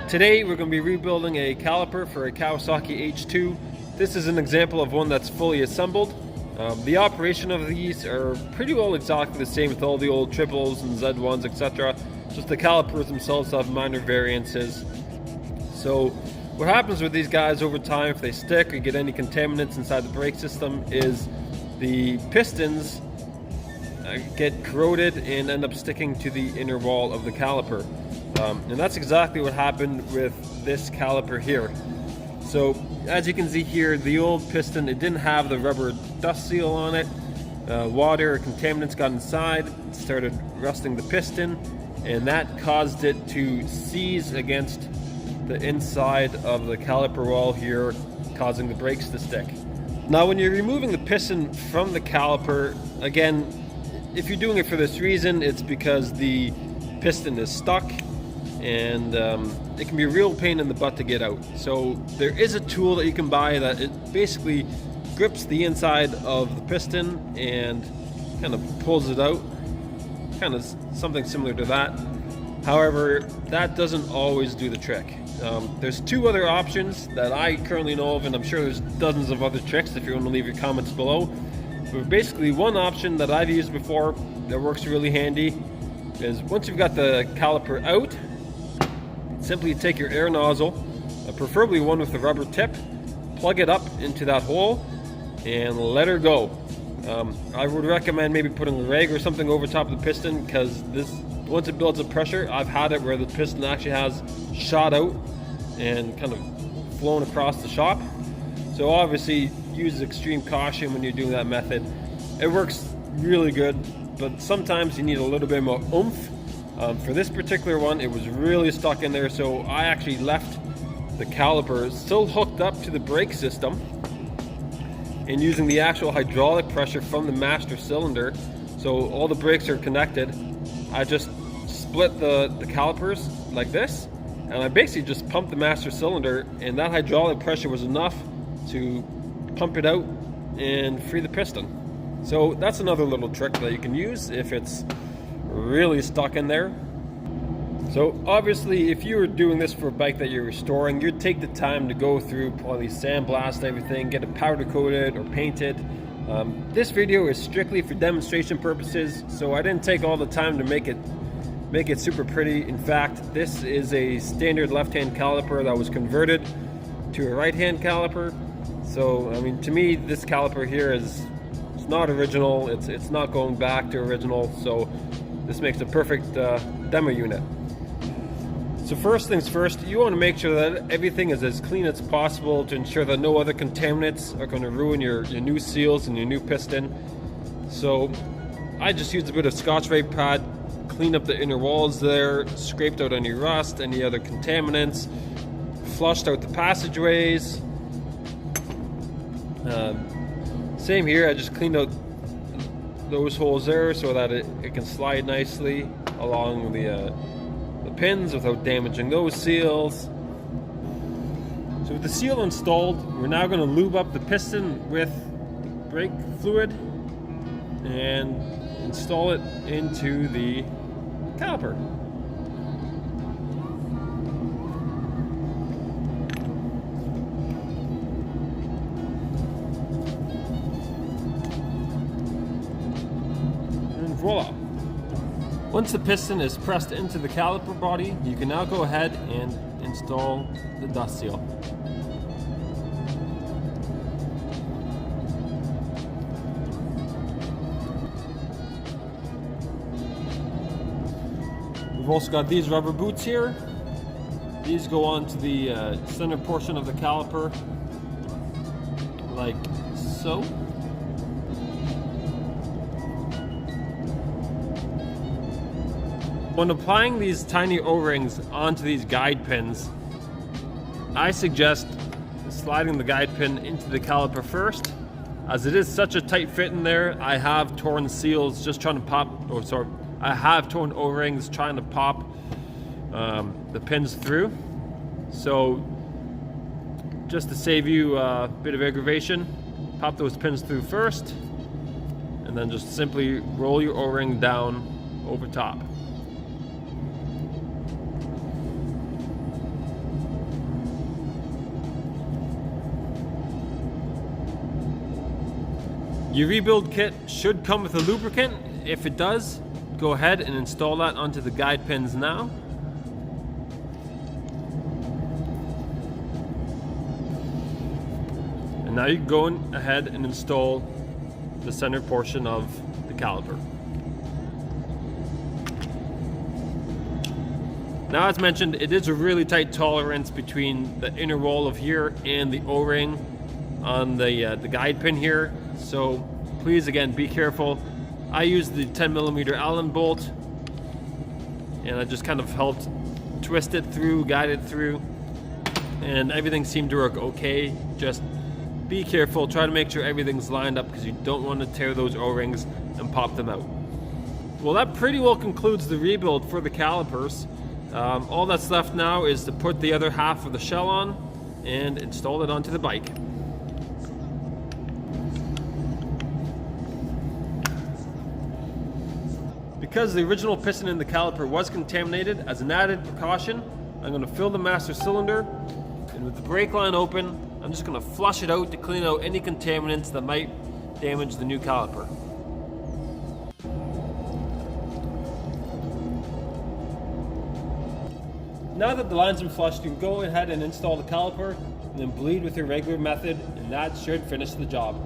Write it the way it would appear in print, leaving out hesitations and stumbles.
Today we're going to be rebuilding a caliper for a Kawasaki H2. This is an example of one that's fully assembled. The operation of these are pretty well exactly the same with all the old triples and Z1s, etc. Just the calipers themselves have minor variances. So what happens with these guys over time, if they stick or get any contaminants inside the brake system, is the pistons get corroded and end up sticking to the inner wall of the caliper. And that's exactly what happened with this caliper here. So as you can see here, the old piston, it didn't have the rubber dust seal on it. Water or contaminants got inside, started rusting the piston, and that caused it to seize against the inside of the caliper wall here, causing the brakes to stick. Now when you're removing the piston from the caliper, again, if you're doing it for this reason, it's because the piston is stuck, and it can be a real pain in the butt to get out. So there is a tool that you can buy that it basically grips the inside of the piston and kind of pulls it out, kind of something similar to that. However, that doesn't always do the trick. There's two other options that I currently know of, and I'm sure there's dozens of other tricks if you want to leave your comments below. But basically, one option that I've used before that works really handy is once you've got the caliper out, simply take your air nozzle, preferably one with the rubber tip, plug it up into that hole, and let her go. I would recommend maybe putting a rag or something over top of the piston, because this, once it builds up pressure, I've had it where the piston actually has shot out and kind of flown across the shop. So obviously use extreme caution when you're doing that method. It works really good, but sometimes you need a little bit more oomph. For this particular one, it was really stuck in there, so I actually left the caliper still hooked up to the brake system, and using the actual hydraulic pressure from the master cylinder, so all the brakes are connected, I just split the calipers like this, and I basically just pumped the master cylinder, and that hydraulic pressure was enough to pump it out and free the piston. So that's another little trick that you can use if it's really stuck in there. So obviously, if you were doing this for a bike that you're restoring, you'd take the time to go through, probably sandblast everything, get it powder coated or painted. This video is strictly for demonstration purposes, so I didn't take all the time to make it super pretty. In fact, this is a standard left-hand caliper that was converted to a right-hand caliper. So I mean, to me, this caliper here is not original. It's not going back to original. So this makes a perfect demo unit. So first things first, you want to make sure that everything is as clean as possible to ensure that no other contaminants are going to ruin your new seals and your new piston. So I just used a bit of Scotch-Brite pad, cleaned up the inner walls there, scraped out any rust, any other contaminants, flushed out the passageways. Same here, I just cleaned out those holes there so that it can slide nicely along the pins without damaging those seals. So with the seal installed, we're now going to lube up the piston with brake fluid and install it into the caliper. And voila! Once the piston is pressed into the caliper body, you can now go ahead and install the dust seal. We've also got these rubber boots here. These go onto the center portion of the caliper, like so. When applying these tiny O-rings onto these guide pins, I suggest sliding the guide pin into the caliper first. As it is such a tight fit in there, I have torn seals just trying to pop, I have torn O-rings trying to pop the pins through. So just to save you a bit of aggravation, pop those pins through first, and then just simply roll your O-ring down over top. Your rebuild kit should come with a lubricant. If it does, go ahead and install that onto the guide pins now. And now you can go ahead and install the center portion of the caliper. Now, as mentioned, it is a really tight tolerance between the inner wall of here and the O-ring on the guide pin here. So please, again, be careful. I used the 10mm Allen bolt, and I just kind of helped twist it through, guide it through, and everything seemed to work okay. Just be careful, try to make sure everything's lined up, because you don't want to tear those O-rings and pop them out. Well, that pretty well concludes the rebuild for the calipers. All that's left now is to put the other half of the shell on and install it onto the bike. Because the original piston in the caliper was contaminated, as an added precaution, I'm going to fill the master cylinder, and with the brake line open, I'm just going to flush it out to clean out any contaminants that might damage the new caliper. Now that the line's been flushed, you can go ahead and install the caliper and then bleed with your regular method, and that should finish the job.